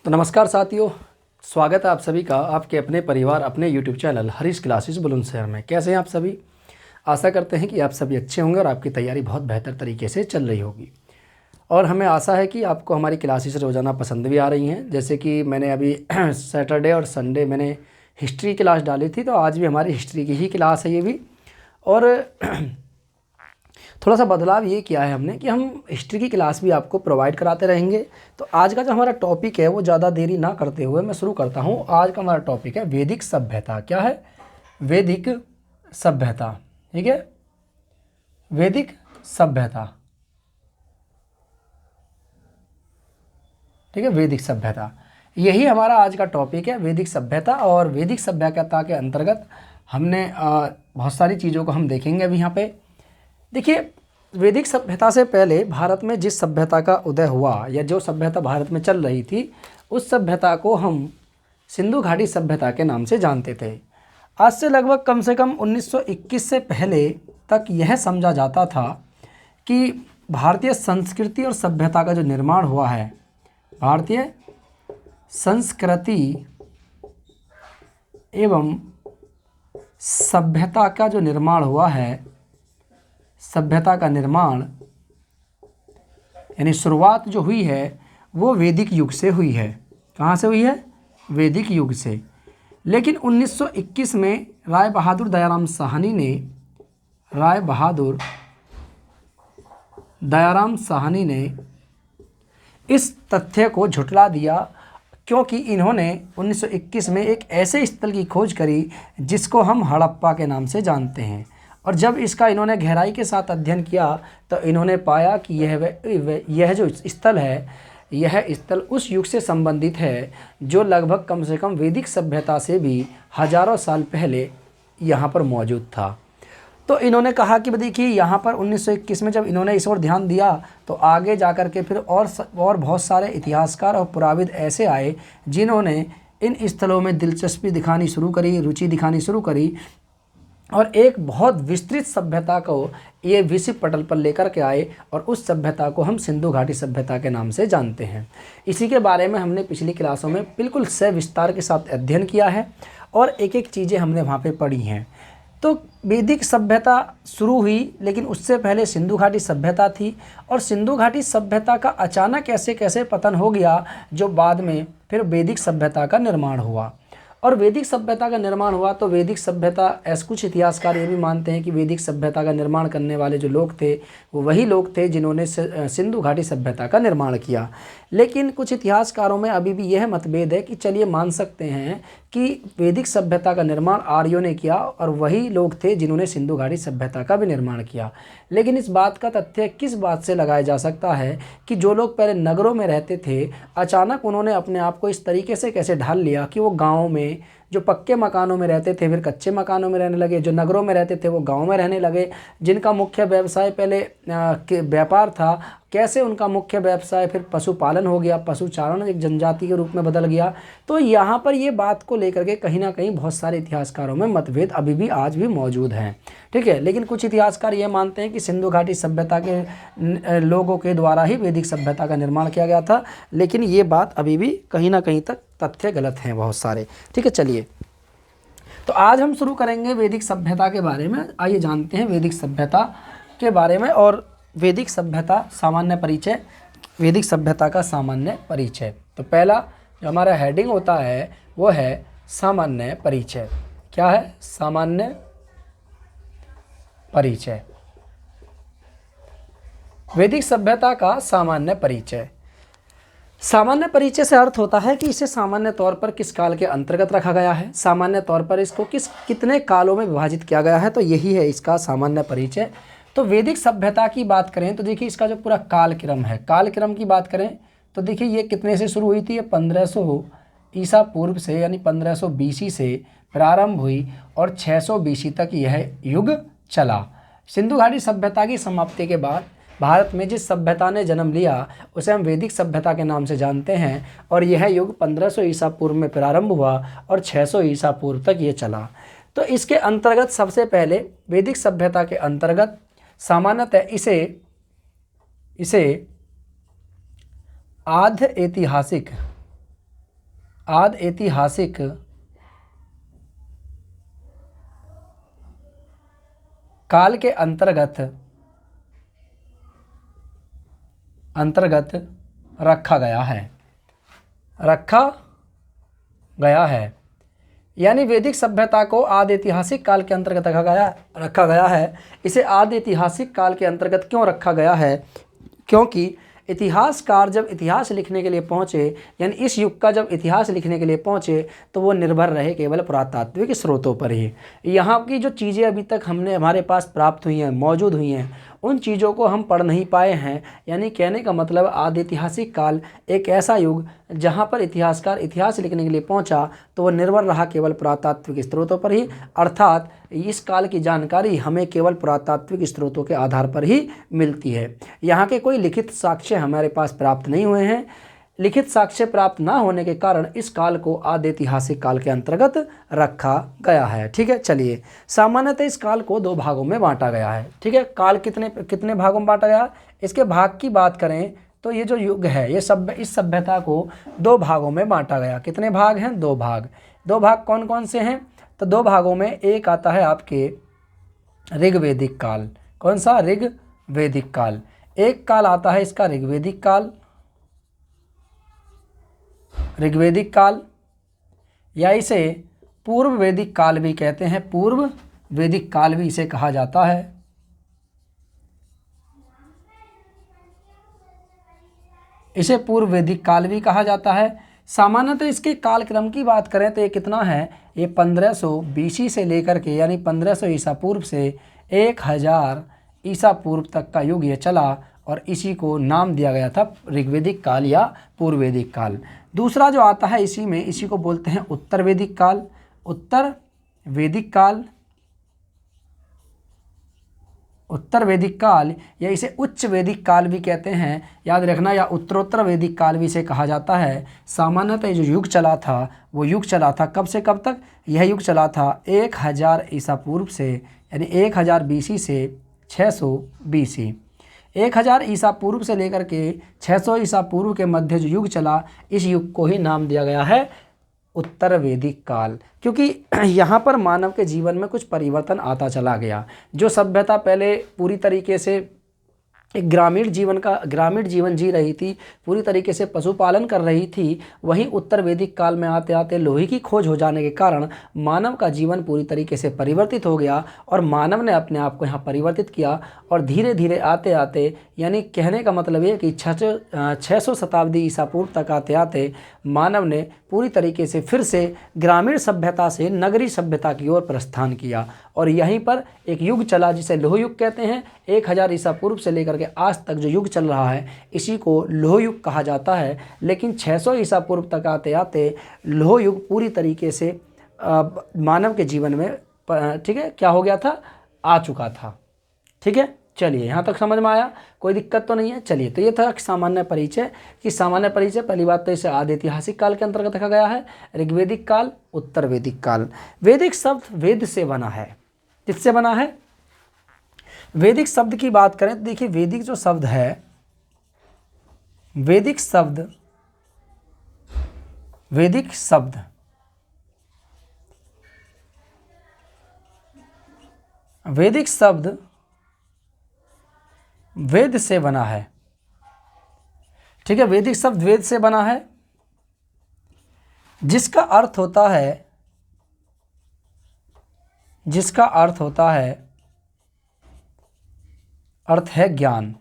तो नमस्कार साथियों, स्वागत है आप सभी का आपके अपने परिवार अपने YouTube channel Harish classes Bulandshahr में। कैसे हैं आप सभी? आशा करते हैं कि आप सभी अच्छे होंगे और आपकी तैयारी बहुत बेहतर तरीके से चल रही होगी। और हमें आशा है कि आपको हमारी क्लासेस रोज़ाना पसंद भी आ रही हैं। जैसे कि मैंने अभी सैटरडे और संडे मैंने हिस्ट्री क्लास डाली थी, तो आज भी हमारी हिस्ट्री की ही क्लास है ये भी। और थोड़ा सा बदलाव ये किया है हमने कि हम हिस्ट्री की क्लास भी आपको प्रोवाइड कराते रहेंगे। तो आज का जो हमारा टॉपिक है वो ज़्यादा देरी ना करते हुए मैं शुरू करता हूँ। आज का हमारा टॉपिक है वैदिक सभ्यता। क्या है? वैदिक सभ्यता। ठीक है, वैदिक सभ्यता। ठीक है, वैदिक सभ्यता यही हमारा आज का टॉपिक है, वैदिक सभ्यता। और वैदिक सभ्यता के अंतर्गत हमने बहुत सारी चीज़ों को हम देखेंगे अभी यहाँ पे। देखिए, वैदिक सभ्यता से पहले भारत में जिस सभ्यता का उदय हुआ या जो सभ्यता भारत में चल रही थी, उस सभ्यता को हम सिंधु घाटी सभ्यता के नाम से जानते थे। आज से लगभग कम से कम 1921 से पहले तक यह समझा जाता था कि भारतीय संस्कृति और सभ्यता का जो निर्माण हुआ है, भारतीय संस्कृति एवं सभ्यता का जो निर्माण हुआ है, सभ्यता का निर्माण यानी शुरुआत जो हुई है वो वैदिक युग से हुई है। कहाँ से हुई है? वैदिक युग से। लेकिन 1921 में राय बहादुर दयाराम साहनी ने इस तथ्य को झुठला दिया, क्योंकि इन्होंने 1921 में एक ऐसे स्थल की खोज करी जिसको हम हड़प्पा के नाम से जानते हैं। और जब इसका इन्होंने गहराई के साथ अध्ययन किया तो इन्होंने पाया कि यह जो स्थल है, यह स्थल उस युग से संबंधित है जो लगभग कम से कम वैदिक सभ्यता से भी हजारों साल पहले यहाँ पर मौजूद था। तो इन्होंने कहा कि देखिए, यहाँ पर 1921 में जब इन्होंने इस ओर ध्यान दिया तो आगे जाकर के फिर और बहुत सारे इतिहासकार और पुराविद ऐसे आए जिन्होंने इन स्थलों में दिलचस्पी दिखानी शुरू करी, रुचि दिखानी शुरू करी, और एक बहुत विस्तृत सभ्यता को ये विश्व पटल पर लेकर के आए। और उस सभ्यता को हम सिंधु घाटी सभ्यता के नाम से जानते हैं। इसी के बारे में हमने पिछली क्लासों में बिल्कुल सविस्तार के साथ अध्ययन किया है और एक एक चीज़ें हमने वहाँ पे पढ़ी हैं। तो वैदिक सभ्यता शुरू हुई, लेकिन उससे पहले सिंधु घाटी सभ्यता थी। और सिंधु घाटी सभ्यता का अचानक कैसे कैसे पतन हो गया, जो बाद में फिर वैदिक सभ्यता का निर्माण हुआ। और वैदिक सभ्यता का निर्माण हुआ तो वैदिक सभ्यता, ऐसे कुछ इतिहासकार ये भी मानते हैं कि वैदिक सभ्यता का निर्माण करने वाले जो लोग थे वो वही लोग थे जिन्होंने सिंधु घाटी सभ्यता का निर्माण किया। लेकिन कुछ इतिहासकारों में अभी भी यह मतभेद है कि चलिए मान सकते हैं कि वैदिक सभ्यता का निर्माण आर्यों ने किया और वही लोग थे जिन्होंने सिंधु घाटी सभ्यता का भी निर्माण किया। लेकिन इस बात का तथ्य किस बात से लगाया जा सकता है कि जो लोग पहले नगरों में रहते थे, अचानक उन्होंने अपने आप को इस तरीके से कैसे ढाल लिया कि वो गाँव में, जो पक्के मकानों में रहते थे फिर कच्चे मकानों में रहने लगे, जो नगरों में रहते थे वो गांव में रहने लगे। जिनका मुख्य व्यवसाय पहले व्यापार था, कैसे उनका मुख्य व्यवसाय फिर पशुपालन हो गया, पशुचारण एक जनजाति के रूप में बदल गया। तो यहाँ पर ये बात को लेकर के कहीं ना कहीं बहुत सारे इतिहासकारों में मतभेद अभी भी आज भी मौजूद हैं। ठीक है, लेकिन कुछ इतिहासकार ये मानते हैं कि सिंधु घाटी सभ्यता के लोगों के द्वारा ही वैदिक सभ्यता का निर्माण किया गया था। लेकिन ये बात अभी भी कहीं ना कहीं तक तथ्य गलत हैं बहुत सारे। ठीक है, चलिए तो आज हम शुरू करेंगे वैदिक सभ्यता के बारे में। आइए जानते हैं वैदिक सभ्यता के बारे में। और वैदिक सभ्यता सामान्य परिचय, वैदिक सभ्यता का सामान्य परिचय। तो पहला जो हमारा हेडिंग होता है वो है सामान्य परिचय। क्या है? सामान्य परिचय। वैदिक सभ्यता का सामान्य परिचय। सामान्य परिचय से अर्थ होता है कि इसे सामान्य तौर पर किस काल के अंतर्गत रखा गया है, सामान्य तौर पर इसको कितने कालों में विभाजित किया गया है, तो यही है इसका सामान्य परिचय। तो वैदिक सभ्यता की बात करें तो देखिए इसका जो पूरा कालक्रम है, कालक्रम की बात करें तो देखिए ये कितने से शुरू हुई थी? ये 1500 ईसा पूर्व से यानी 1500 BC से प्रारंभ हुई और 600 BC तक यह युग चला। सिंधु घाटी सभ्यता की समाप्ति के बाद भारत में जिस सभ्यता ने जन्म लिया उसे हम वैदिक सभ्यता के नाम से जानते हैं। और यह युग 1500 ईसा पूर्व में प्रारंभ हुआ और 600 ईसा पूर्व तक ये चला। तो इसके अंतर्गत सबसे पहले वैदिक सभ्यता के अंतर्गत सामान्यतः इसे आद्य ऐतिहासिक आदि ऐतिहासिक काल के अंतर्गत रखा गया है। यानी वैदिक सभ्यता को आदि ऐतिहासिक काल के अंतर्गत रखा गया है। इसे आदि ऐतिहासिक काल के अंतर्गत क्यों रखा गया है? क्योंकि इतिहासकार जब इतिहास लिखने के लिए पहुँचे, यानी इस युग का जब इतिहास लिखने के लिए पहुँचे, तो वो निर्भर रहे केवल पुरातात्विक स्रोतों पर ही। यहाँ की जो चीज़ें अभी तक हमारे पास प्राप्त हुई हैं, मौजूद हुई हैं, उन चीज़ों को हम पढ़ नहीं पाए हैं। यानी कहने का मतलब आदि ऐतिहासिक काल एक ऐसा युग जहाँ पर इतिहासकार इतिहास लिखने के लिए पहुँचा तो वह निर्भर रहा केवल पुरातात्विक स्रोतों पर ही, अर्थात इस काल की जानकारी हमें केवल पुरातात्विक स्रोतों के आधार पर ही मिलती है। यहाँ के कोई लिखित साक्ष्य हमारे पास प्राप्त नहीं हुए हैं। लिखित साक्ष्य प्राप्त ना होने के कारण इस काल को आदि ऐतिहासिक काल के अंतर्गत रखा गया है। ठीक है, चलिए सामान्यतः इस काल को 2 भागों में बांटा गया है। ठीक है, काल कितने भागों में बांटा गया? इसके भाग की बात करें तो ये जो युग है, इस सभ्यता को 2 भागों में बांटा गया। कितने भाग हैं? 2 भाग। 2 भाग कौन कौन से हैं? तो 2 भागों में एक आता है आपके ऋग्वैदिक काल। कौन सा? ऋग्वैदिक काल। एक काल आता है इसका ऋग्वैदिक काल, या इसे पूर्व वैदिक काल भी कहते हैं। पूर्व वैदिक काल भी इसे कहा जाता है। इसे पूर्व वैदिक काल भी कहा जाता है। सामान्यतः इसके कालक्रम की बात करें तो ये कितना है? ये 1500 BC से लेकर के, यानी 1500 ईसा पूर्व से 1000 ईसा पूर्व तक का युग ये चला, और इसी को नाम दिया गया था ऋग्वैदिक काल या पूर्व वैदिक काल। दूसरा जो आता है इसी को बोलते हैं उत्तर वैदिक काल। उत्तर वैदिक काल या इसे उच्च वैदिक काल भी कहते हैं, याद रखना, या उत्तरोत्तर वैदिक काल भी इसे कहा जाता है। सामान्यतः जो युग चला था वो युग चला था कब से कब तक? यह युग चला था 1000 ईसा पूर्व से, यानी 1000 BC से 600 BC। 1000 ईसा पूर्व से लेकर के 600 ईसा पूर्व के मध्य जो युग चला, इस युग को ही नाम दिया गया है उत्तर वैदिक काल। क्योंकि यहाँ पर मानव के जीवन में कुछ परिवर्तन आता चला गया। जो सभ्यता पहले पूरी तरीके से एक ग्रामीण जीवन जी रही थी, पूरी तरीके से पशुपालन कर रही थी, वहीं उत्तर वैदिक काल में आते आते लोहे की खोज हो जाने के कारण मानव का जीवन पूरी तरीके से परिवर्तित हो गया, और मानव ने अपने आप को यहाँ परिवर्तित किया। और धीरे धीरे आते आते, यानी कहने का मतलब ये कि 600 शताब्दी ईसा पूर्व तक आते आते मानव ने पूरी तरीके से फिर से ग्रामीण सभ्यता से नगरीय सभ्यता की ओर प्रस्थान किया, और यहीं पर एक युग चला जिसे लोह युग कहते हैं। 1000 ईसा पूर्व से लेकर के आज तक जो युग चल रहा है इसी को लोह युग कहा जाता है। लेकिन 600 ईसा पूर्व तक आते आते लोह युग पूरी तरीके से मानव के जीवन में ठीक है क्या हो गया था? आ चुका था। ठीक है, चलिए यहाँ तक समझ में आया, कोई दिक्कत तो नहीं है। चलिए, तो ये था सामान्य परिचय। पहली बात तो इसे आदि ऐतिहासिक काल के अंतर्गत रखा गया है। ऋग्वैदिक काल, उत्तर वैदिक काल। वैदिक शब्द वेद से बना है। किससे बना है? वैदिक शब्द की बात करें तो देखिए, वैदिक जो शब्द है, वैदिक शब्द वेद से बना है। ठीक है, वैदिक शब्द वेद से बना है, जिसका अर्थ है ज्ञान।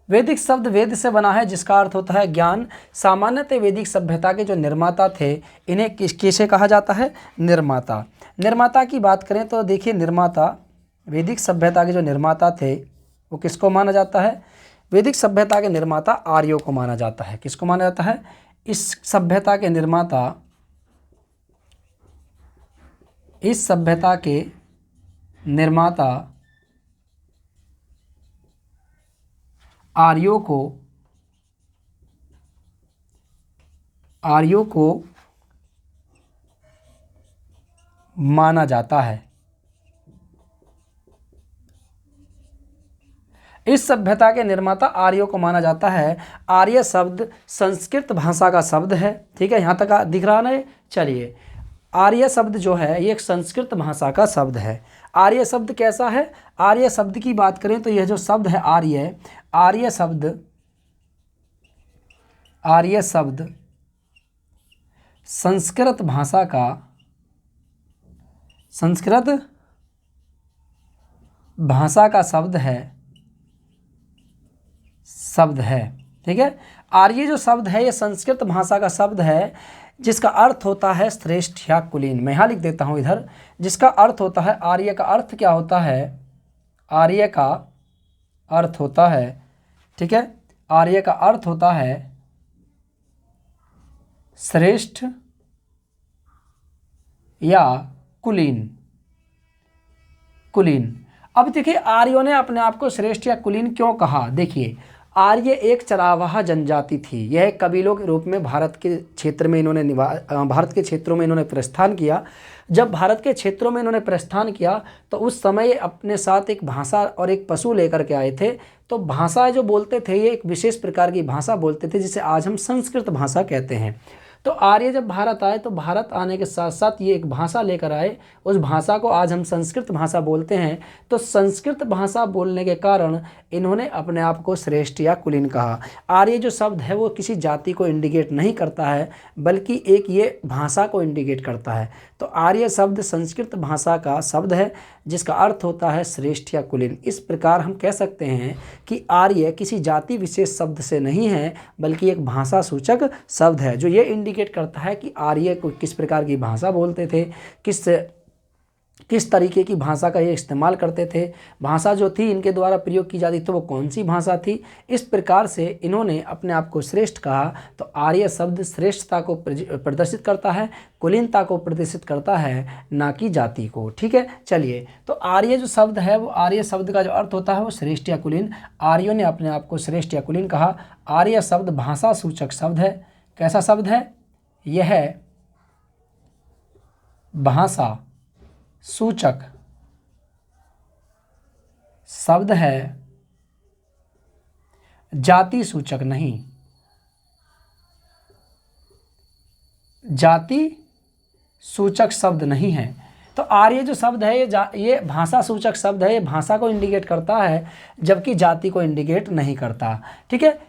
वैदिक शब्द वेद से बना है जिसका अर्थ होता है ज्ञान। सामान्यतः वैदिक सभ्यता के जो निर्माता थे, इन्हें किसे कहा जाता है? निर्माता। निर्माता की बात करें तो देखिए, वैदिक सभ्यता के जो निर्माता थे वो किसको माना जाता है? वैदिक सभ्यता के निर्माता आर्यों को माना जाता है। किसको माना जाता है? इस सभ्यता के निर्माता आर्यों को माना जाता है। इस सभ्यता के निर्माता आर्यों को माना जाता है। आर्य शब्द संस्कृत भाषा का शब्द है। ठीक है, यहाँ तक दिख रहा ना। चलिए, आर्य शब्द जो है ये एक संस्कृत भाषा का शब्द है। आर्य शब्द कैसा है? आर्य शब्द की बात करें तो यह जो शब्द है आर्य, आर्य शब्द संस्कृत भाषा का, संस्कृत भाषा का शब्द है। ठीक है, आर्य जो शब्द है ये संस्कृत भाषा का शब्द है, जिसका अर्थ होता है श्रेष्ठ या कुलीन। मैं यहाँ लिख देता हूँ इधर, जिसका अर्थ होता है, आर्य का अर्थ क्या होता है? आर्य का अर्थ होता है, ठीक है, आर्य का अर्थ होता है श्रेष्ठ या कुलीन। अब देखिए, आर्यों ने अपने आप को श्रेष्ठ या कुलीन क्यों कहा? देखिए, आर्य एक चरावाहा जनजाति थी। यह कबीलों के रूप में भारत के क्षेत्रों में इन्होंने प्रस्थान किया। जब भारत के क्षेत्रों में इन्होंने प्रस्थान किया तो उस समय अपने साथ एक भाषा और एक पशु लेकर के आए थे। तो भाषा जो बोलते थे ये एक विशेष प्रकार की भाषा बोलते थे, जिसे आज हम संस्कृत भाषा कहते हैं। तो आर्य जब भारत आए तो भारत आने के साथ साथ ये एक भाषा लेकर आए। उस भाषा को आज हम संस्कृत भाषा बोलते हैं। तो संस्कृत भाषा बोलने के कारण इन्होंने अपने आप को श्रेष्ठ या कुलीन कहा। आर्य जो शब्द है वो किसी जाति को इंडिकेट नहीं करता है, बल्कि एक ये भाषा को इंडिकेट करता है। तो आर्य शब्द संस्कृत भाषा का शब्द है, जिसका अर्थ होता है श्रेष्ठ या कुलीन। इस प्रकार हम कह सकते हैं कि आर्य किसी जाति विशेष शब्द से नहीं है, बल्कि एक भाषा सूचक शब्द है, जो ये इंडिकेट करता है कि आर्य को किस प्रकार की भाषा बोलते थे, किस तरीके की भाषा का ये इस्तेमाल करते थे, भाषा जो थी इनके द्वारा प्रयोग की जाती तो वो कौन सी भाषा थी। इस प्रकार से इन्होंने अपने आप को श्रेष्ठ कहा। तो आर्य शब्द श्रेष्ठता को प्रदर्शित करता है, कुलीनता को प्रदर्शित करता है, ना कि जाति को। ठीक है, चलिए, तो आर्य जो शब्द है वो, आर्य शब्द का जो अर्थ होता है वो श्रेष्ठ या कुलीन। आर्यों ने अपने आप को श्रेष्ठ या कुलीन कहा। आर्य शब्द भाषा सूचक शब्द है। कैसा शब्द है? यह भाषा सूचक शब्द है, जाति सूचक नहीं। जाति सूचक शब्द नहीं है। तो आर्य जो शब्द है ये भाषा सूचक शब्द है, ये भाषा को इंडिकेट करता है, जबकि जाति को इंडिकेट नहीं करता। ठीक है,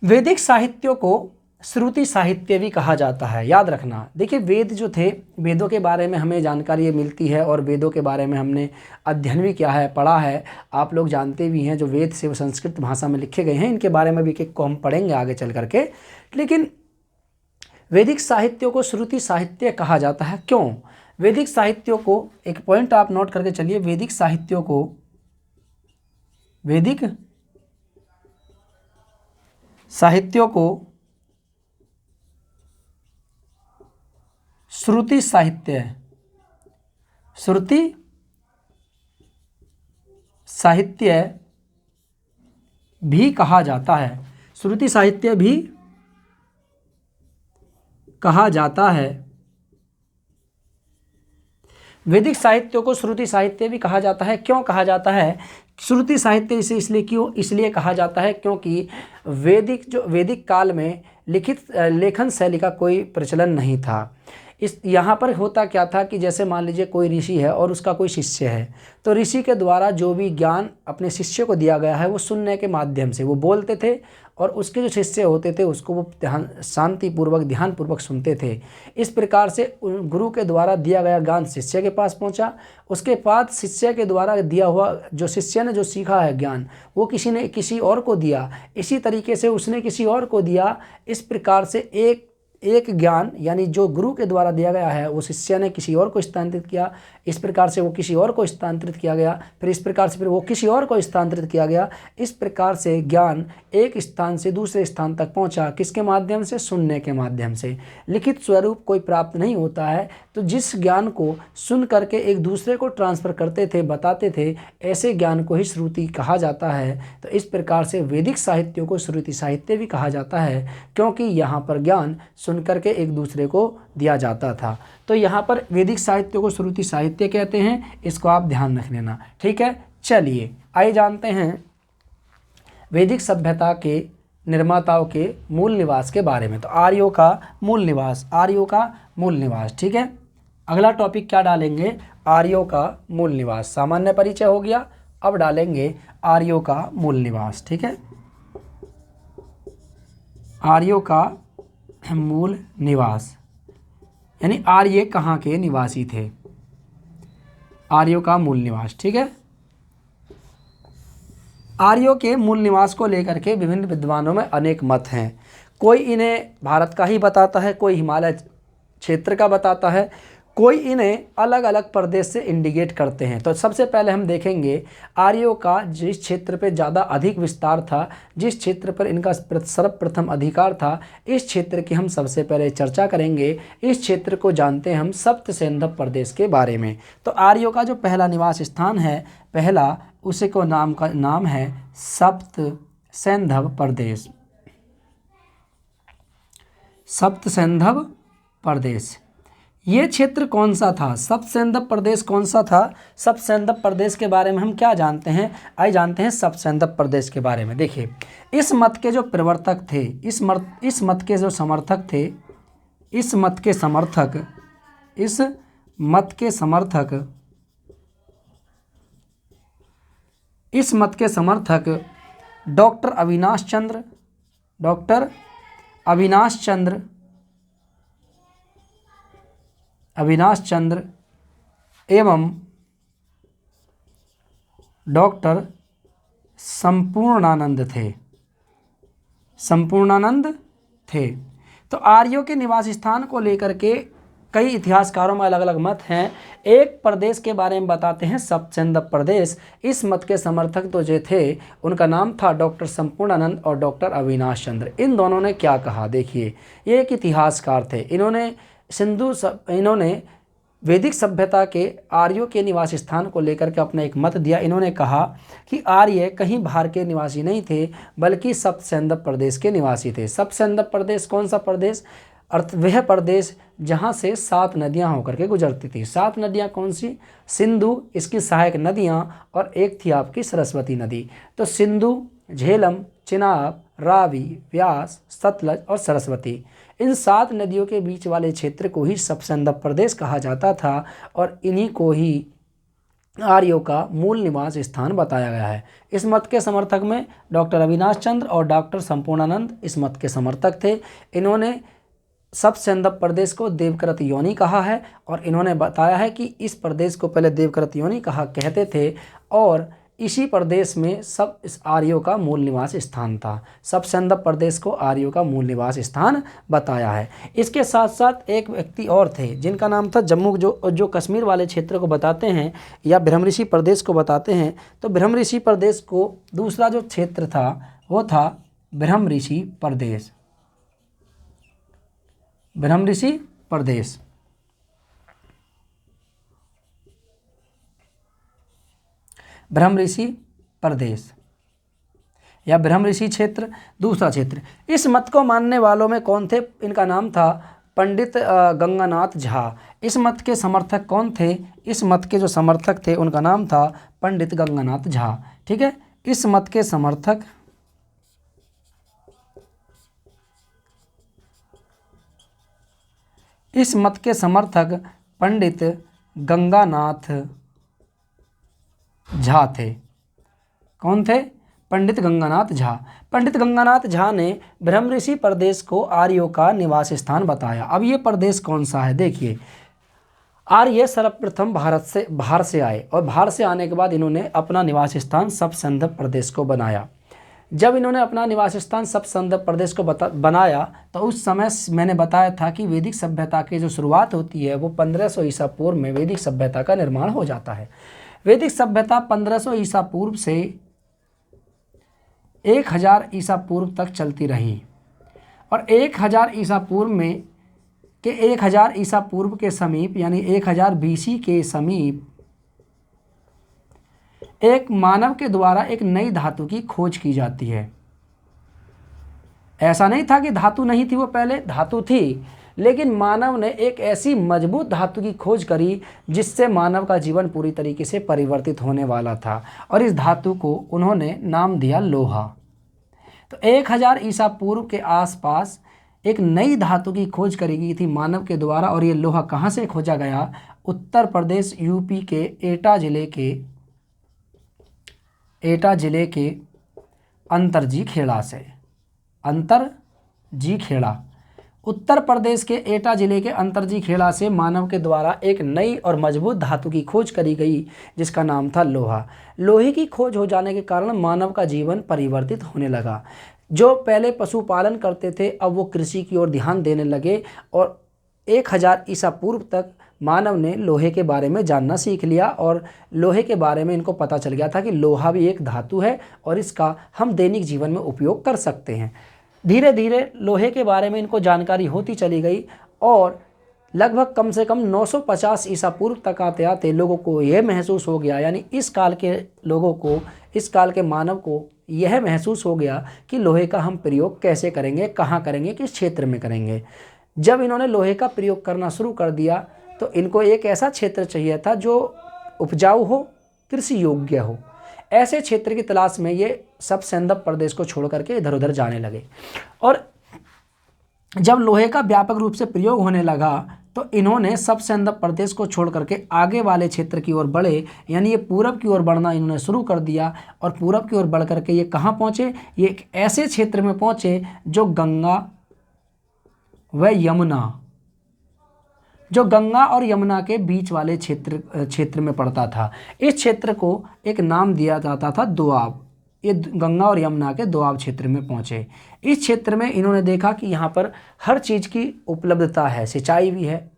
वैदिक साहित्यों को श्रुति साहित्य भी कहा जाता है। याद रखना, देखिए, वेद जो थे, वेदों के बारे में हमें जानकारी मिलती है और वेदों के बारे में हमने अध्ययन भी किया है, पढ़ा है। आप लोग जानते भी हैं जो वेद से वो संस्कृत भाषा में लिखे गए हैं, इनके बारे में भी एक को हम पढ़ेंगे आगे चल करके। लेकिन वैदिक साहित्यों को श्रुति साहित्य कहा जाता है। क्यों? वैदिक साहित्यों को, एक पॉइंट आप नोट करके चलिए, वैदिक साहित्यों को श्रुति साहित्य भी कहा जाता है। श्रुति साहित्य भी कहा जाता है। वैदिक साहित्यों को श्रुति साहित्य भी कहा जाता है। क्यों कहा जाता है? श्रुति साहित्य इसे इसलिए कहा जाता है क्योंकि वैदिक काल में लिखित लेखन शैली का कोई प्रचलन नहीं था। यहाँ पर होता क्या था कि जैसे मान लीजिए कोई ऋषि है और उसका कोई शिष्य है, तो ऋषि के द्वारा जो भी ज्ञान अपने शिष्य को दिया गया है वो सुनने के माध्यम से वो बोलते थे, और उसके जो शिष्य होते थे उसको वो शांतिपूर्वक ध्यानपूर्वक सुनते थे। इस प्रकार से गुरु के द्वारा दिया गया ज्ञान शिष्य के पास पहुंचा। उसके बाद शिष्य के द्वारा दिया हुआ, जो शिष्य ने जो सीखा है ज्ञान, वो किसी ने किसी और को दिया, इसी तरीके से उसने किसी और को दिया। इस प्रकार से एक ज्ञान, यानी जो गुरु के द्वारा दिया गया है वो शिष्य ने किसी और को स्थानांतरित किया। इस प्रकार से वो किसी और को स्थानांतरित किया गया, फिर इस प्रकार से फिर वो किसी और को स्थानांतरित किया गया। इस प्रकार से ज्ञान एक स्थान से दूसरे स्थान तक पहुंचा। किसके माध्यम से? सुनने के माध्यम से। लिखित स्वरूप कोई प्राप्त नहीं होता है। तो जिस ज्ञान को सुन करके एक दूसरे को ट्रांसफ़र करते थे, बताते थे, ऐसे ज्ञान को ही श्रुति कहा जाता है। तो इस प्रकार से वैदिक साहित्यों को श्रुति साहित्य भी कहा जाता है, क्योंकि यहाँ पर ज्ञान सुन करके एक दूसरे को दिया जाता था। तो यहाँ पर वैदिक साहित्य को श्रुति साहित्य कहते हैं, इसको आप ध्यान रख लेना। ठीक है, चलिए आइए जानते हैं वैदिक सभ्यता के निर्माताओं के मूल निवास के बारे में। तो आर्यों का मूल निवास, आर्यों का मूल निवास, ठीक है। अगला टॉपिक क्या डालेंगे, आर्यों का मूल निवास। सामान्य परिचय हो गया, अब डालेंगे आर्यों का मूल निवास, ठीक है। आर्यों का मूल निवास यानी आर्य कहाँ के निवासी थे, आर्यों का मूल निवास, ठीक है। आर्यों के मूल निवास को लेकर के विभिन्न विद्वानों में अनेक मत हैं। कोई इन्हें भारत का ही बताता है, कोई हिमालय क्षेत्र का बताता है, कोई इन्हें अलग अलग प्रदेश से इंडिकेट करते हैं। तो सबसे पहले हम देखेंगे आर्यों का जिस क्षेत्र पे ज़्यादा अधिक विस्तार था, जिस क्षेत्र पर इनका सर्वप्रथम अधिकार था, इस क्षेत्र की हम सबसे पहले चर्चा करेंगे। इस क्षेत्र को जानते हैं हम सप्त सैंधव प्रदेश के बारे में। तो आर्यों का जो पहला निवास स्थान है, पहला उसी को नाम है सप्त सैंधव प्रदेश। सप्त सैंधव प्रदेश, ये क्षेत्र कौन सा था, सप्त सैंधव प्रदेश कौन सा था। सप्त सैंधव प्रदेश के बारे में हम क्या जानते हैं, आइए जानते हैं सप्त सैंधव प्रदेश के बारे में। देखिए, इस मत के जो प्रवर्तक थे, इस मत के जो समर्थक थे, इस मत के समर्थक डॉक्टर अविनाश चंद्र एवं डॉक्टर संपूर्णानंद थे। तो आर्यों के निवास स्थान को लेकर के कई इतिहासकारों में अलग अलग मत हैं। एक प्रदेश के बारे में बताते हैं सप्त सैंधव प्रदेश। इस मत के समर्थक तो जो थे उनका नाम था डॉक्टर संपूर्णानंद और डॉक्टर अविनाश चंद्र। इन दोनों ने क्या कहा, देखिए, ये एक इतिहासकार थे। इन्होंने वैदिक सभ्यता के आर्यों के निवास स्थान को लेकर के अपना एक मत दिया। इन्होंने कहा कि आर्य कहीं बाहर के निवासी नहीं थे, बल्कि सप्त सैंधव प्रदेश के निवासी थे। सप्त सैंधव प्रदेश कौन सा प्रदेश, वह प्रदेश जहाँ से 7 नदियाँ होकर के गुजरती थी। 7 नदियाँ कौन सी, सिंधु, इसकी सहायक नदियाँ, और एक थी आपकी सरस्वती नदी। तो सिंधु, झेलम, चिनाब, रावी, व्यास, सतलज और सरस्वती, इन 7 नदियों के बीच वाले क्षेत्र को ही सप्त सैंधव प्रदेश कहा जाता था, और इन्हीं को ही आर्यों का मूल निवास स्थान बताया गया है। इस मत के समर्थक में डॉक्टर अविनाश चंद्र और डॉक्टर संपूर्णानंद इस मत के समर्थक थे। इन्होंने सप्त सैंधव प्रदेश को देवकृत योनि कहा है, और इन्होंने बताया है कि इस प्रदेश को पहले देवकृत योनि कहते थे, और इसी प्रदेश में सब इस आर्यों का मूल निवास स्थान था। सप्त सैंधव प्रदेश को आर्यों का मूल निवास स्थान बताया है। इसके साथ साथ एक व्यक्ति और थे जिनका नाम था जम्मू, जो कश्मीर वाले क्षेत्र को बताते हैं या ब्रह्मऋषि प्रदेश को बताते हैं। तो ब्रह्मऋषि प्रदेश को दूसरा जो क्षेत्र था वो था ब्रह्मऋषि प्रदेश। ब्रह्मऋषि प्रदेश, ब्रह्मऋषि प्रदेश या ब्रह्मऋषि क्षेत्र, दूसरा क्षेत्र। इस मत को मानने वालों में कौन थे, इनका नाम था पंडित गंगानाथ झा। इस मत के समर्थक कौन थे, इस मत के जो समर्थक थे उनका नाम था पंडित गंगानाथ झा, ठीक है। इस मत के समर्थक पंडित गंगानाथ झा थे। कौन थे, पंडित गंगानाथ झा। पंडित गंगानाथ झा ने ब्रह्मऋषि प्रदेश को आर्यों का निवास स्थान बताया। अब ये प्रदेश कौन सा है, देखिए, आर्य सर्वप्रथम बाहर से आए, और बाहर से आने के बाद इन्होंने अपना निवास स्थान सप्त सैंधव प्रदेश को बनाया। जब इन्होंने अपना निवास स्थान सप्त सैंधव प्रदेश को बनाया, तो उस समय मैंने बताया था कि वैदिक सभ्यता की जो शुरुआत होती है वो 1500 ईसा पूर्व में वैदिक सभ्यता का निर्माण हो जाता है। वैदिक सभ्यता 1500 ईसा पूर्व से 1000 ईसा पूर्व तक चलती रही, और 1000 ईसा पूर्व में 1000 ईसा पूर्व के समीप यानी 1000 बीसी के समीप एक मानव के द्वारा एक नई धातु की खोज की जाती है। ऐसा नहीं था कि धातु नहीं थी, वो पहले धातु थी, लेकिन मानव ने एक ऐसी मजबूत धातु की खोज करी जिससे मानव का जीवन पूरी तरीके से परिवर्तित होने वाला था, और इस धातु को उन्होंने नाम दिया लोहा। तो 1000 ईसा पूर्व के आसपास एक नई धातु की खोज करी गई थी मानव के द्वारा, और ये लोहा कहाँ से खोजा गया? उत्तर प्रदेश यूपी के एटा जिले के अंतरजी खेड़ा से। अंतरजी खेड़ा, उत्तर प्रदेश के एटा जिले के अंतरजी खेड़ा से मानव के द्वारा एक नई और मजबूत धातु की खोज करी गई जिसका नाम था लोहा। लोहे की खोज हो जाने के कारण मानव का जीवन परिवर्तित होने लगा। जो पहले पशुपालन करते थे अब वो कृषि की ओर ध्यान देने लगे, और 1000 ईसा पूर्व तक मानव ने लोहे के बारे में जानना सीख लिया, और लोहे के बारे में इनको पता चल गया था कि लोहा भी एक धातु है और इसका हम दैनिक जीवन में उपयोग कर सकते हैं। धीरे धीरे लोहे के बारे में इनको जानकारी होती चली गई, और लगभग कम से कम 950 ईसा पूर्व तक आते आते लोगों को यह महसूस हो गया, यानी इस काल के लोगों को, इस काल के मानव को यह महसूस हो गया कि लोहे का हम प्रयोग कैसे करेंगे, कहाँ करेंगे, किस क्षेत्र में करेंगे। जब इन्होंने लोहे का प्रयोग करना शुरू कर दिया तो इनको एक ऐसा क्षेत्र चाहिए था जो उपजाऊ हो, कृषि योग्य हो। ऐसे क्षेत्र की तलाश में ये सब सेंधव प्रदेश को छोड़ करके इधर उधर जाने लगे, और जब लोहे का व्यापक रूप से प्रयोग होने लगा तो इन्होंने सब सेंधव प्रदेश को छोड़ करके आगे वाले क्षेत्र की ओर बढ़े, यानी ये पूरब की ओर बढ़ना इन्होंने शुरू कर दिया। और पूरब की ओर बढ़ करके ये कहाँ पहुँचे? ये एक ऐसे क्षेत्र में पहुँचे जो गंगा और यमुना के बीच वाले क्षेत्र में पड़ता था। इस क्षेत्र को एक नाम दिया जाता था दोआब। ये गंगा और यमुना के दोआब क्षेत्र में पहुँचे। इस क्षेत्र में इन्होंने देखा कि यहाँ पर हर चीज़ की उपलब्धता है, सिंचाई भी है,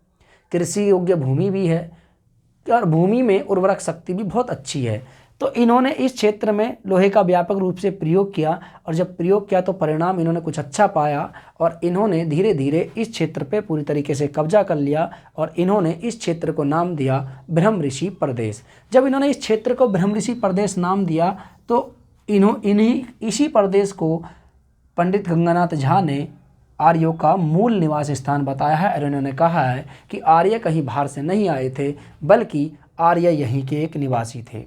कृषि योग्य भूमि भी है, और भूमि में उर्वरक शक्ति भी बहुत अच्छी है। तो इन्होंने इस क्षेत्र में लोहे का व्यापक रूप से प्रयोग किया, और जब प्रयोग किया तो परिणाम इन्होंने कुछ अच्छा पाया, और इन्होंने धीरे धीरे इस क्षेत्र पे पूरी तरीके से कब्जा कर लिया, और इन्होंने इस क्षेत्र को नाम दिया ब्रह्म ऋषि प्रदेश। जब इन्होंने इस क्षेत्र को ब्रह्म ऋषि प्रदेश नाम दिया तो इसी प्रदेश को पंडित गंगानाथ झा ने आर्यों का मूल निवास स्थान बताया है, और इन्होंने कहा है कि आर्य कहीं बाहर से नहीं आए थे बल्कि आर्य यहीं के एक निवासी थे।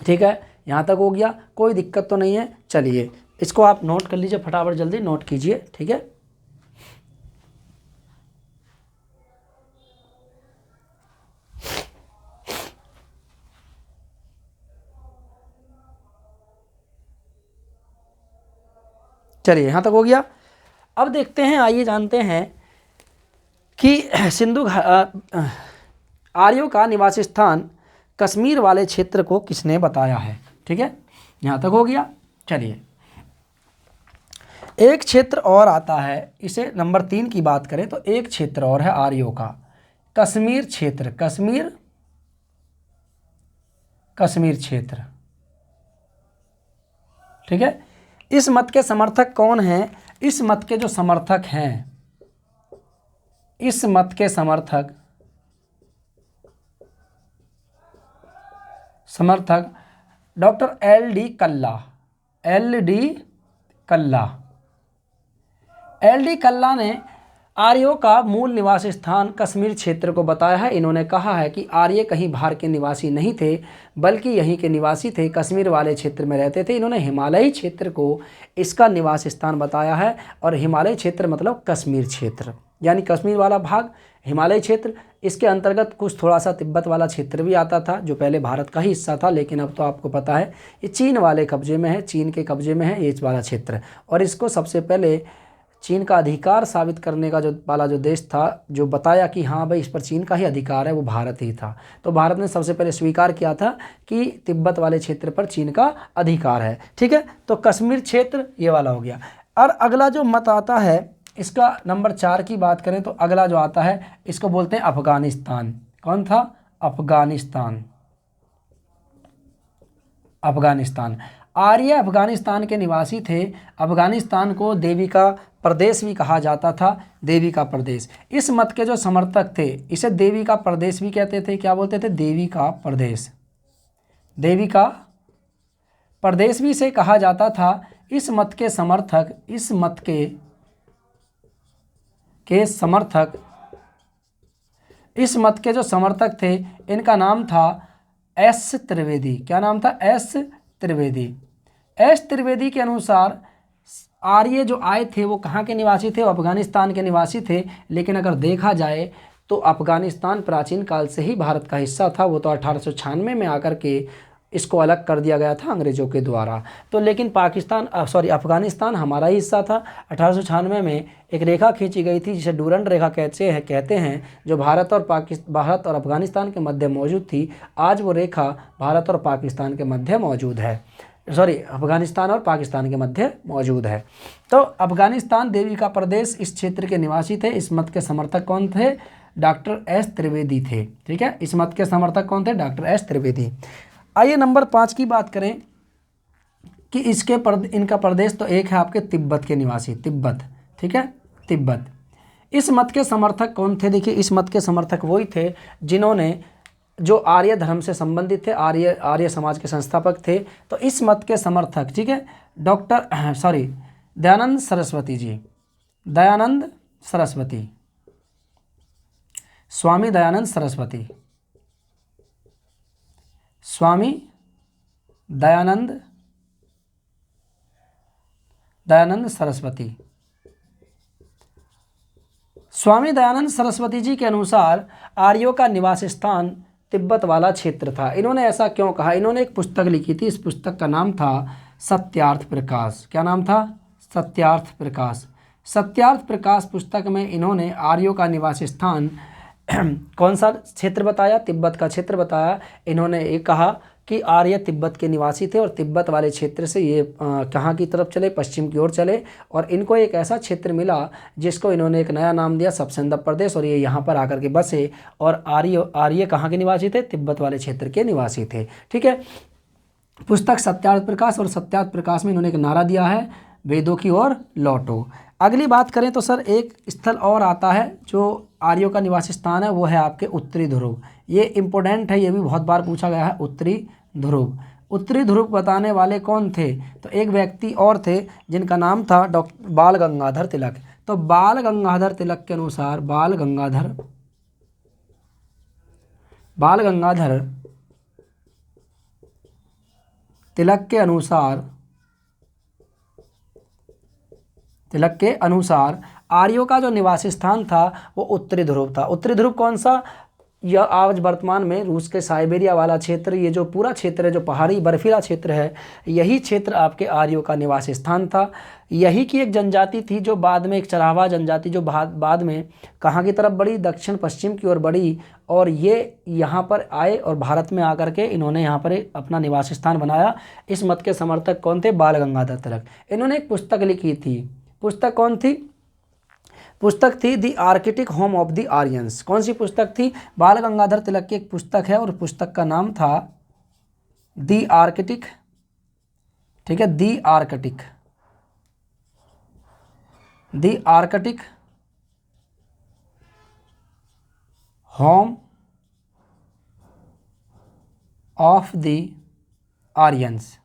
ठीक है, यहाँ तक हो गया, कोई दिक्कत तो नहीं है। चलिए इसको आप नोट कर लीजिए, फटाफट जल्दी नोट कीजिए। ठीक है, चलिए यहाँ तक हो गया। अब देखते हैं, आइए जानते हैं कि आर्यों का निवास स्थान कश्मीर वाले क्षेत्र को किसने बताया है। ठीक है, यहाँ तक हो गया। चलिए एक क्षेत्र और आता है, इसे नंबर 3 की बात करें तो एक क्षेत्र और है आर्यों का, कश्मीर क्षेत्र। कश्मीर क्षेत्र। ठीक है, इस मत के समर्थक कौन हैं? इस मत के जो समर्थक हैं, इस मत के समर्थक डॉक्टर एल.डी. कल्ला ने आर्यों का मूल निवास स्थान कश्मीर क्षेत्र को बताया है। इन्होंने कहा है कि आर्य कहीं बाहर के निवासी नहीं थे बल्कि यहीं के निवासी थे, कश्मीर वाले क्षेत्र में रहते थे। इन्होंने हिमालयी क्षेत्र को इसका निवास स्थान बताया है, और हिमालय क्षेत्र मतलब कश्मीर क्षेत्र, यानी कश्मीर वाला भाग हिमालय क्षेत्र। इसके अंतर्गत कुछ थोड़ा सा तिब्बत वाला क्षेत्र भी आता था जो पहले भारत का ही हिस्सा था, लेकिन अब तो आपको पता है ये चीन वाले कब्जे में है, चीन के कब्जे में है ये वाला क्षेत्र। और इसको सबसे पहले चीन का अधिकार साबित करने का जो देश था, जो बताया कि हाँ भाई इस पर चीन का ही अधिकार है, वो भारत ही था। तो भारत ने सबसे पहले स्वीकार किया था कि तिब्बत वाले क्षेत्र पर चीन का अधिकार है। ठीक है, तो कश्मीर क्षेत्र ये वाला हो गया। और अगला जो मत आता है, इसका नंबर 4 की बात करें तो अगला जो आता है इसको बोलते हैं अफगानिस्तान। कौन था? अफगानिस्तान। आर्य अफगानिस्तान के निवासी थे। अफगानिस्तान को देवी का प्रदेश भी कहा जाता था, देवी का प्रदेश। इस मत के जो समर्थक थे इसे देवी का प्रदेश भी कहते थे। क्या बोलते थे? देवी का प्रदेश। देवी का प्रदेश भी इसे कहा जाता था। इस मत के समर्थक, इस मत के जो समर्थक थे इनका नाम था एस त्रिवेदी। क्या नाम था? एस त्रिवेदी। एस त्रिवेदी के अनुसार आर्य जो आए थे वो कहाँ के निवासी थे? वो अफगानिस्तान के निवासी थे। लेकिन अगर देखा जाए तो अफगानिस्तान प्राचीन काल से ही भारत का हिस्सा था। वो तो 1896 में आकर के इसको अलग कर दिया गया था अंग्रेज़ों के द्वारा। तो लेकिन अफगानिस्तान हमारा ही हिस्सा था। 1896 में एक रेखा खींची गई थी जिसे डूरंड रेखा कहते हैं, जो भारत और अफगानिस्तान के मध्य मौजूद थी। आज वो रेखा भारत और पाकिस्तान के मध्य मौजूद है, अफगानिस्तान और पाकिस्तान के मध्य मौजूद है। तो अफगानिस्तान देवी का प्रदेश इस क्षेत्र के निवासी थे। इस मत के समर्थक कौन थे? डॉक्टर एस त्रिवेदी थे। ठीक है, इस मत के समर्थक कौन थे? Doctor S Trivedi. आइए नंबर 5 की बात करें कि इनका प्रदेश तो एक है आपके तिब्बत के निवासी, तिब्बत। ठीक है, तिब्बत। इस मत के समर्थक कौन थे? देखिए, इस मत के समर्थक वही थे जिन्होंने जो आर्य धर्म से संबंधित थे, आर्य समाज के संस्थापक थे। तो इस मत के समर्थक, ठीक है, दयानंद सरस्वती जी, दयानंद सरस्वती, स्वामी दयानंद सरस्वती, स्वामी दयानंद सरस्वती। स्वामी दयानंद सरस्वती जी के अनुसार आर्यों का निवास स्थान तिब्बत वाला क्षेत्र था। इन्होंने ऐसा क्यों कहा? इन्होंने एक पुस्तक लिखी थी। इस पुस्तक का नाम था सत्यार्थ प्रकाश। क्या नाम था? सत्यार्थ प्रकाश। सत्यार्थ प्रकाश पुस्तक में इन्होंने आर्यों का निवास स्थान कौन सा क्षेत्र बताया? तिब्बत का क्षेत्र बताया। इन्होंने ये कहा कि आर्य तिब्बत के निवासी थे और तिब्बत वाले क्षेत्र से ये कहाँ की तरफ चले? पश्चिम की ओर चले। और इनको एक ऐसा क्षेत्र मिला जिसको इन्होंने एक नया नाम दिया, सबसेंदप प्रदेश, और ये यहाँ पर आकर के बसे। और आर्य कहाँ के निवासी थे? तिब्बत वाले क्षेत्र के निवासी थे। ठीक है, पुस्तक सत्यार्थ प्रकाश, और सत्यार्थ प्रकाश में इन्होंने एक नारा दिया है, वेदों की ओर लौटो। अगली बात करें तो सर एक स्थल और आता है जो आर्यों का निवास स्थान है, वो है आपके उत्तरी ध्रुव। ये इम्पोर्टेंट है, ये भी बहुत बार पूछा गया है, उत्तरी ध्रुव। उत्तरी ध्रुव बताने वाले कौन थे? तो एक व्यक्ति और थे जिनका नाम था डॉक्टर बाल गंगाधर तिलक। तो बाल गंगाधर तिलक के अनुसार, बाल गंगाधर तिलक के अनुसार आर्यों का जो निवास स्थान था वो उत्तरी ध्रुव था। उत्तरी ध्रुव कौन सा? यह आज वर्तमान में रूस के साइबेरिया वाला क्षेत्र, ये जो पूरा क्षेत्र है, जो पहाड़ी बर्फीला क्षेत्र है, यही क्षेत्र आपके आर्यों का निवास स्थान था। यही की एक जनजाति थी जो बाद में एक चरावा जनजाति, जो बाद में कहाँ की तरफ बढ़ी? दक्षिण पश्चिम की ओर बढ़ी। और ये यहाँ पर आए और भारत में आकर के इन्होंने यहाँ पर अपना निवास स्थान बनाया। इस मत के समर्थक कौन थे? बाल गंगाधर तिलक। इन्होंने एक पुस्तक लिखी थी। पुस्तक कौन थी? पुस्तक थी the Arctic home of the Aryans. कौन सी पुस्तक थी? बाल गंगाधर तिलक की एक पुस्तक है और पुस्तक का नाम था दी आर्किटिक, ठीक है, the Arctic home of the Aryans.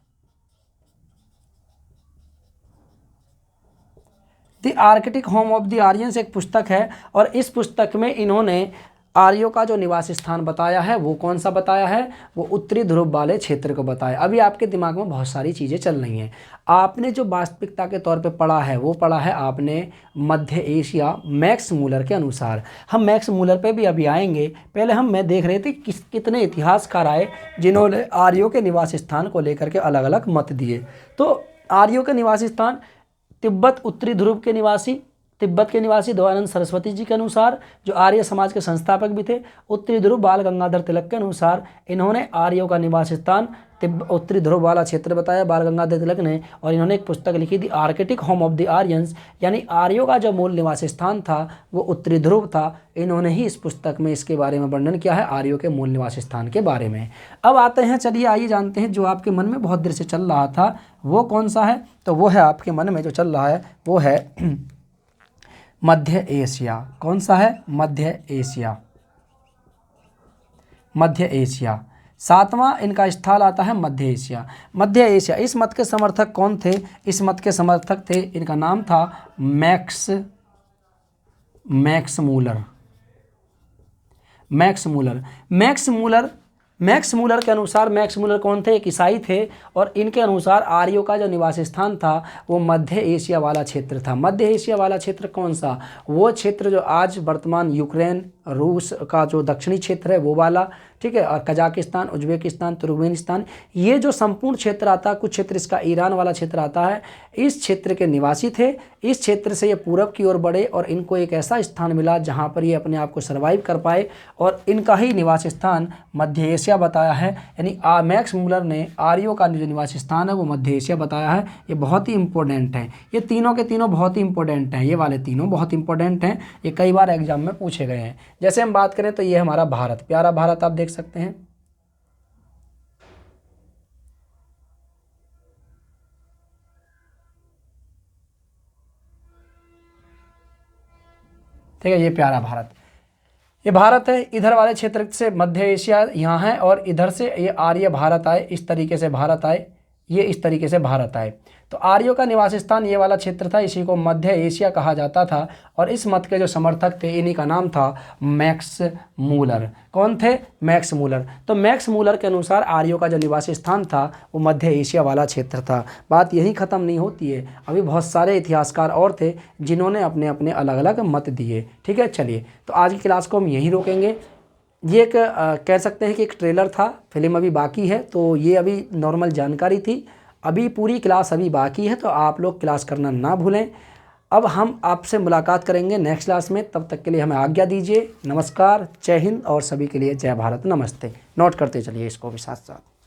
The Arctic home of the Aryans एक पुस्तक है, और इस पुस्तक में इन्होंने आर्यों का जो निवास स्थान बताया है वो कौन सा बताया है? वो उत्तरी ध्रुव वाले क्षेत्र को बताया। अभी आपके दिमाग में बहुत सारी चीज़ें चल रही हैं। आपने जो वास्तविकता के तौर पे पढ़ा है वो पढ़ा है आपने मध्य एशिया मैक्स मूलर के अनुसार। हम मैक्स मूलर पे भी अभी आएंगे। पहले मैं देख रहे थे कितने इतिहासकार आए जिन्होंने आर्यों के निवास स्थान को लेकर के अलग अलग मत दिए। तो आर्यों के निवास स्थान तिब्बत, उत्तरी ध्रुव के निवासी, तिब्बत के निवासी दयानंद सरस्वती जी के अनुसार, जो आर्य समाज के संस्थापक भी थे। उत्तरी ध्रुव बाल गंगाधर तिलक के अनुसार इन्होंने आर्यों का निवास स्थान उत्तरी ध्रुव वाला क्षेत्र बताया बाल गंगाधर तिलक ने। और इन्होंने एक पुस्तक लिखी थी Arctic home of the Aryans, यानी आर्यों का जो मूल निवास स्थान था वो उत्तरी ध्रुव था। इन्होंने ही इस पुस्तक में इसके बारे में वर्णन किया है, आर्यों के मूल निवास स्थान के बारे में। अब आते हैं, चलिए आइए जानते हैं जो आपके मन में बहुत देर से चल रहा था वो कौन सा है। तो वो है आपके मन में जो चल रहा है वो है मध्य एशिया। कौन सा है? मध्य एशिया। मध्य एशिया 7वां इनका स्थल आता है मध्य एशिया। मध्य एशिया, इस मत के समर्थक कौन थे? इस मत के समर्थक थे, इनका नाम था Max Muller. Max Muller Max Muller के अनुसार, मैक्स मूलर कौन थे? एक ईसाई थे और इनके अनुसार आर्यों का जो निवास स्थान था वो मध्य एशिया वाला क्षेत्र था। मध्य एशिया वाला क्षेत्र कौन सा? वो क्षेत्र जो आज वर्तमान यूक्रेन, रूस का जो दक्षिणी क्षेत्र है वो वाला, ठीक है, और कजाकिस्तान, उज्बेकिस्तान, तुर्कमेनिस्तान, ये जो संपूर्ण क्षेत्र आता है, कुछ क्षेत्र इसका ईरान वाला क्षेत्र आता है, इस क्षेत्र के निवासी थे। इस क्षेत्र से ये पूरब की ओर बढ़े और इनको एक ऐसा स्थान मिला जहाँ पर ये अपने आप को सर्वाइव कर पाए और इनका ही निवास स्थान मध्य एशिया बताया है। यानी मैक्स मूलर ने आर्यों का जो निवास स्थान है वो मध्य एशिया बताया है। ये बहुत ही इंपॉर्टेंट है, ये तीनों के तीनों बहुत ही इंपॉर्टेंट हैं, ये वाले तीनों बहुत इंपॉर्टेंट हैं, ये कई बार एग्जाम में पूछे गए हैं। जैसे हम बात करें तो ये हमारा भारत, प्यारा भारत आप देख सकते हैं, ठीक है, ये प्यारा भारत, ये भारत है। इधर वाले क्षेत्र से मध्य एशिया यहाँ है और इधर से ये आर्य भारत आए, इस तरीके से भारत आए, ये इस तरीके से भारत आए। तो आर्यों का निवास स्थान ये वाला क्षेत्र था, इसी को मध्य एशिया कहा जाता था और इस मत के जो समर्थक थे इन्हीं का नाम था मैक्स मूलर। कौन थे? Max Muller. तो मैक्स मूलर के अनुसार आर्यों का जो निवास स्थान था वो मध्य एशिया वाला क्षेत्र था। बात यही ख़त्म नहीं होती है, अभी बहुत सारे इतिहासकार और थे जिन्होंने अपने अपने अलग अलग मत दिए। ठीक है, चलिए तो आज की क्लास को हम यहीं रोकेंगे। ये एक कह सकते हैं कि एक ट्रेलर था, फिल्म अभी बाकी है, तो ये अभी नॉर्मल जानकारी थी, अभी पूरी क्लास अभी बाकी है, तो आप लोग क्लास करना ना भूलें। अब हम आपसे मुलाकात करेंगे नेक्स्ट क्लास में, तब तक के लिए हमें आज्ञा दीजिए। नमस्कार, जय हिंद और सभी के लिए जय भारत, नमस्ते। नोट करते चलिए इसको भी साथ साथ।